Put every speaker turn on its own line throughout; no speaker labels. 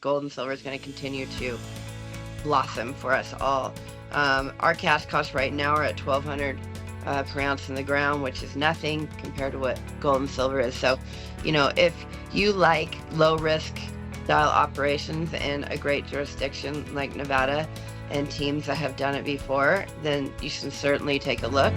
gold and silver is going to continue to blossom for us all. Our cash costs right now are at $1,200 per ounce in the ground, which is nothing compared to what gold and silver is. So, if you like low risk style operations in a great jurisdiction like Nevada and teams that have done it before, then you should certainly take a look.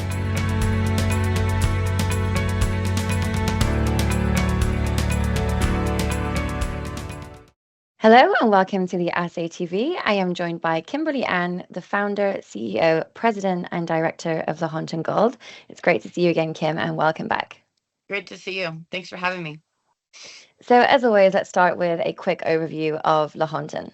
Hello and welcome to the Assay TV. I am joined by Kimberly Ann, the founder, CEO, president, and director of Lahontan Gold. It's great to see you again, Kim, and welcome back.
Great to see you. Thanks for having me.
So, as always, let's start with a quick overview of Lahontan.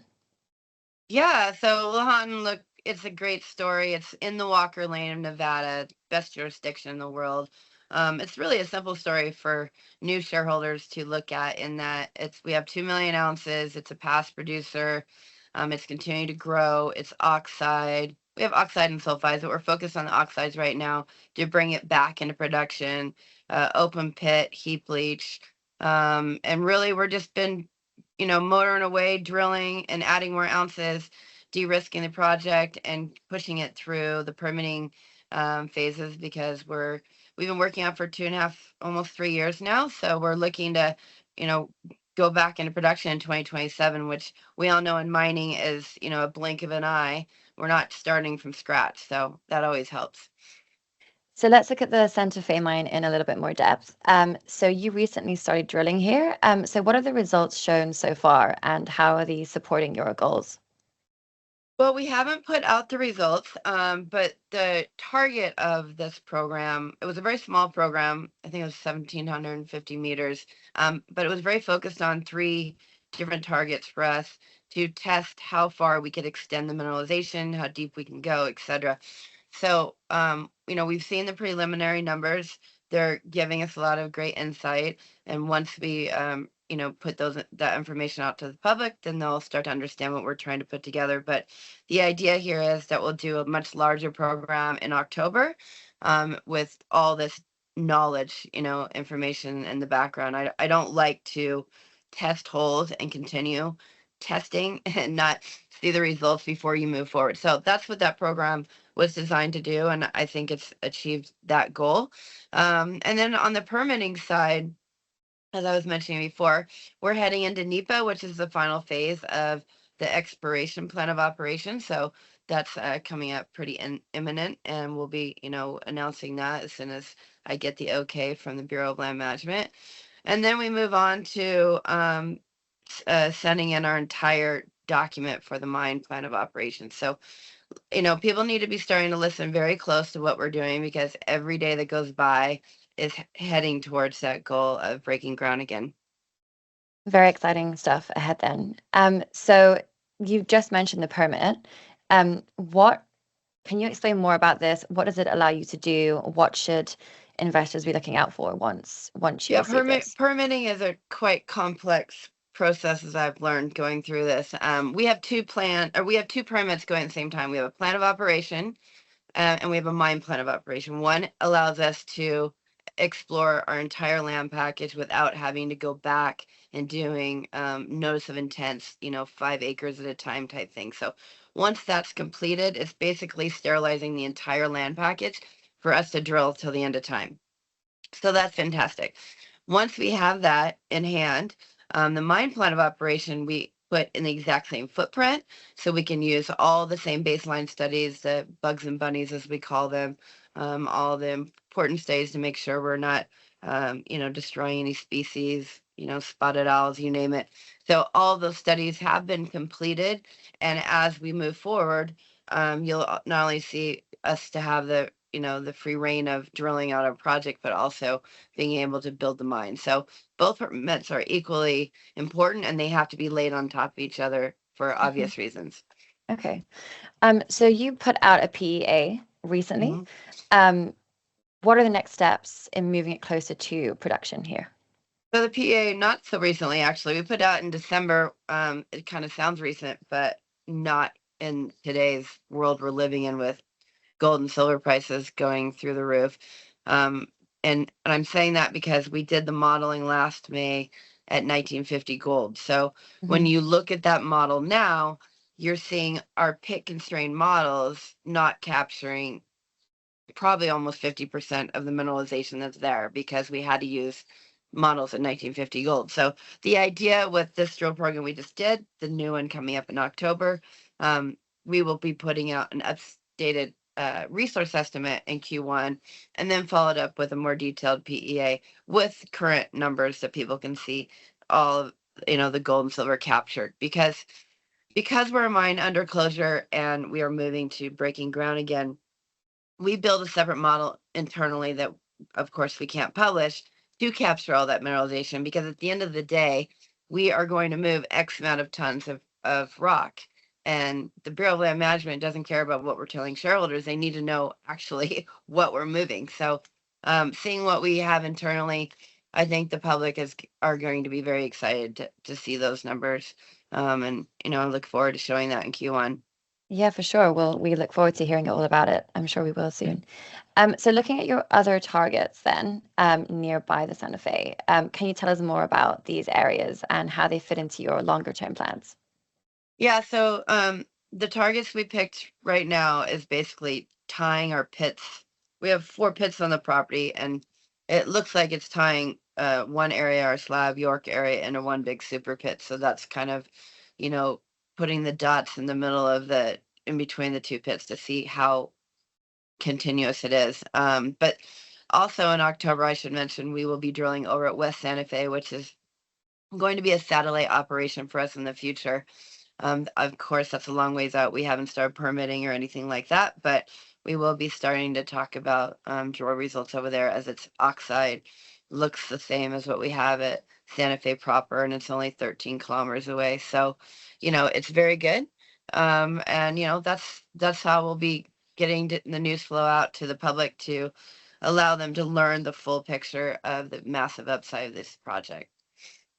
Yeah, so Lahontan, look, it's a great story. It's in the Walker Lane of Nevada, best jurisdiction in the world. It's really a simple story for new shareholders to look at in that we have 2 million ounces. It's a past producer. It's continuing to grow. It's oxide. We have oxide and sulfides, but we're focused on the oxides right now to bring it back into production, open pit, heap leach. And really, we're just been, motoring away, drilling and adding more ounces, de-risking the project and pushing it through the permitting phases because we've been working on for 2.5, almost 3 years now. So we're looking to, go back into production in 2027, which we all know in mining is, a blink of an eye. We're not starting from scratch. So that always helps.
So let's look at the Santa Fe mine in a little bit more depth. So you recently started drilling here. So what are the results shown so far and how are these supporting your goals?
Well, we haven't put out the results, but the target of this program, it was a very small program. I think it was 1,750 meters, but it was very focused on 3 different targets for us to test how far we could extend the mineralization, how deep we can go, etc. So, we've seen the preliminary numbers. They're giving us a lot of great insight. And once we, put that information out to the public, then they'll start to understand what we're trying to put together. But the idea here is that we'll do a much larger program in October with all this knowledge, information in the background. I don't like to test holes and continue testing and not see the results before you move forward. So that's what that program was designed to do, and I think it's achieved that goal. And then on the permitting side, as I was mentioning before, we're heading into NEPA, which is the final phase of the exploration plan of operation. So that's coming up pretty imminent, and we'll be, announcing that as soon as I get the okay from the Bureau of Land Management. And then we move on to sending in our entire document for the mine plan of operations. So, people need to be starting to listen very close to what we're doing because every day that goes by is heading towards that goal of breaking ground again.
Very exciting stuff ahead then. So you've just mentioned the permit. What can you explain more about this? What does it allow you to do? What should investors be looking out for once you receive this?
Permitting is a quite complex process, as I've learned going through this. We have two permits going at the same time. We have a plan of operation, and we have a mine plan of operation. One allows us to explore our entire land package without having to go back and doing notice of intents, 5 acres at a time type thing. So once that's completed, it's basically sterilizing the entire land package for us to drill till the end of time. So that's fantastic. Once we have that in hand, the mine plan of operation, we put in the exact same footprint, so we can use all the same baseline studies, the bugs and bunnies as we call them, all the important studies to make sure we're not, destroying any species, spotted owls, you name it. So all those studies have been completed, and as we move forward, you'll not only see us to have the free reign of drilling out our project, but also being able to build the mine. So both permits are equally important and they have to be laid on top of each other for obvious reasons.
Okay. So you put out a PEA recently. What are the next steps in moving it closer to production here?
So the PEA, not so recently, actually. We put out in December. It kind of sounds recent, but not in today's world we're living in with gold and silver prices going through the roof. And I'm saying that because we did the modeling last May at 1950 gold. So when
Mm-hmm.
you look at that model now, you're seeing our pit constrained models not capturing probably almost 50% of the mineralization that's there because we had to use models at 1950 gold. So the idea with this drill program we just did, the new one coming up in October, we will be putting out an updated resource estimate in Q1 and then followed up with a more detailed PEA with current numbers that people can see all of, the gold and silver captured because we're a mine under closure and we are moving to breaking ground again. We build a separate model internally that, of course, we can't publish to capture all that mineralization because at the end of the day, we are going to move X amount of tons of rock. And the Bureau of Land Management doesn't care about what we're telling shareholders. They need to know actually what we're moving. So seeing what we have internally, I think the public are going to be very excited to see those numbers. And, I look forward to showing that in Q1.
Yeah, for sure. Well, we look forward to hearing all about it. I'm sure we will soon. So looking at your other targets then, nearby the Santa Fe, can you tell us more about these areas and how they fit into your longer term plans?
Yeah, so the targets we picked right now is basically tying our pits. We have 4 pits on the property, and it looks like it's tying one area, our Slab York area, into one big super pit. So that's kind of, you know, putting the dots in the middle of in between the 2 pits to see how continuous it is. But also in October, I should mention, we will be drilling over at West Santa Fe, which is going to be a satellite operation for us in the future. Of course, that's a long ways out. We haven't started permitting or anything like that, but we will be starting to talk about drill results over there as its oxide looks the same as what we have at Santa Fe proper, and it's only 13 kilometers away. So, it's very good. And that's how we'll be getting the news flow out to the public to allow them to learn the full picture of the massive upside of this project.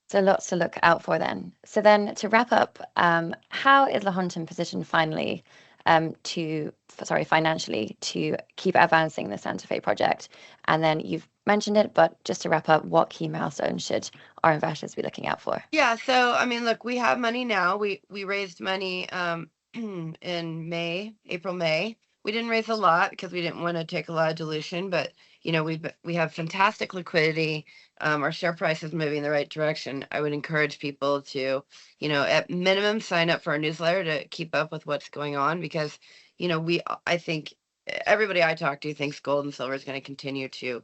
So lots to look out for then. So then to wrap up, how is Lahontan positioned financially to keep advancing the Santa Fe project? And then you've mentioned it, but just to wrap up, what key milestones should our investors be looking out for?
Yeah, so I mean, look, we have money now. We raised money in April, May. We didn't raise a lot because we didn't want to take a lot of dilution, but we have fantastic liquidity. Our share price is moving in the right direction. I would encourage people to, at minimum sign up for our newsletter to keep up with what's going on because, I think everybody I talk to thinks gold and silver is going to continue to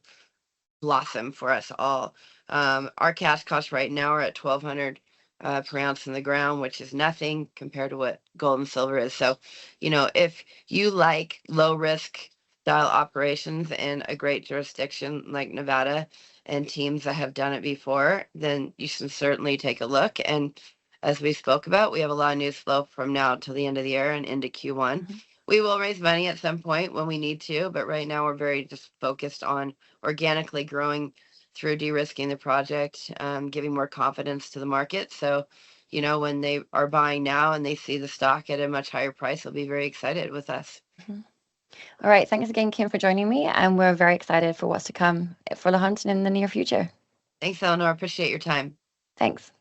blossom for us all. Our cash costs right now are at 1,200 per ounce in the ground, which is nothing compared to what gold and silver is. So, if you like low risk style operations in a great jurisdiction like Nevada and teams that have done it before, then you should certainly take a look. And as we spoke about, we have a lot of news flow from now till the end of the year and into Q1.
Mhm.
We will raise money at some point when we need to, but right now we're very just focused on organically growing through de-risking the project, giving more confidence to the market. So, when they are buying now and they see the stock at a much higher price, they'll be very excited with us.
Mhm. All right. Thanks again, Kim, for joining me. And we're very excited for what's to come for Lahontan in the near future.
Thanks, Eleanor. Appreciate your time.
Thanks.